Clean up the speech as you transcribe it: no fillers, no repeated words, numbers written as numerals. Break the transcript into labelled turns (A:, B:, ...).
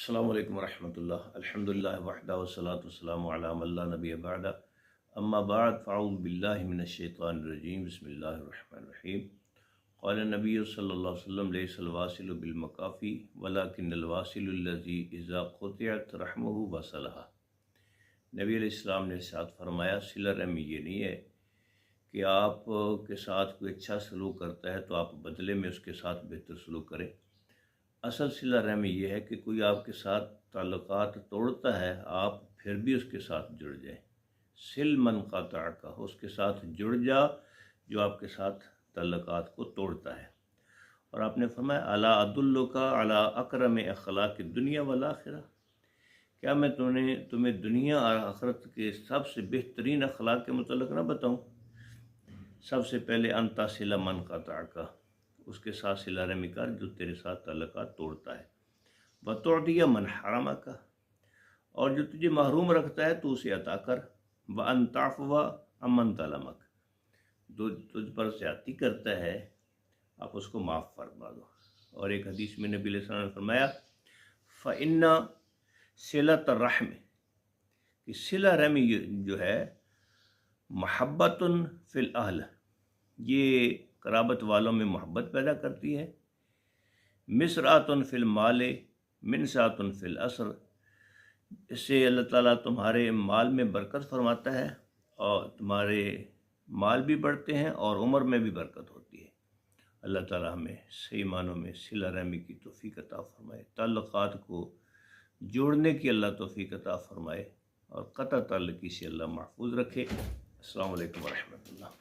A: السلام علیکم ورحمۃ اللہ، الحمدللہ وحدہ والصلاۃ والسلام علی من لا نبی بعد، اما بعد فاعوذ باللہ من الشیطان الرجیم، بسم اللہ الرحمن الرحیم۔ قال النبی صلی اللہ علیہ وسلم لیس الواصل بالمکافی ولکن الواصل الذی اذا قطعت رحمہ وصلہ۔ نبی علیہ السلام نے ارشاد فرمایا، صلہ رحمی یہ نہیں ہے کہ آپ کے ساتھ کوئی اچھا سلوک کرتا ہے تو آپ بدلے میں اس کے ساتھ بہتر سلوک کریں۔ اصل صلہ رحمی یہ ہے کہ کوئی آپ کے ساتھ تعلقات توڑتا ہے، آپ پھر بھی اس کے ساتھ جڑ جائیں۔ سل من قطعک، اس کے ساتھ جڑ جا جو آپ کے ساتھ تعلقات کو توڑتا ہے۔ اور آپ نے فرمایا، الا ادلک علی اکرم اخلاق الدنیا والآخرہ، کیا میں تمہیں دنیا اور آخرت کے سب سے بہترین اخلاق کے متعلق نہ بتاؤں؟ سب سے پہلے ان تصل من قطعک، اس کے ساتھ صلہ رحمی کر جو تیرے ساتھ تعلقات توڑتا ہے۔ وتعطی من حرمک، اور جو تجھے محروم رکھتا ہے تو اسے عطا کر۔ وان تعفو عمن ظلمک، جو تجھ پر زیادتی کرتا ہے آپ اس کو معاف فرما دو۔ اور ایک حدیث میں نبی علیہ السلام نے فرمایا، فإن صلۃ الرحم، کہ صلہ رحمی جو ہے محبت فی الاہل، یہ قرابت والوں میں محبت پیدا کرتی ہے۔ مسرات فی المال منسات فی العسر، اس سے اللہ تعالیٰ تمہارے مال میں برکت فرماتا ہے اور تمہارے مال بھی بڑھتے ہیں اور عمر میں بھی برکت ہوتی ہے۔ اللہ تعالیٰ ہمیں صحیح معنوں میں صلہ رحمی کی توفیق عطا فرمائے، تعلقات کو جوڑنے کی اللہ توفیق عطا فرمائے اور قطع تعلقی سے اللہ محفوظ رکھے۔ السلام علیکم ورحمۃ اللہ۔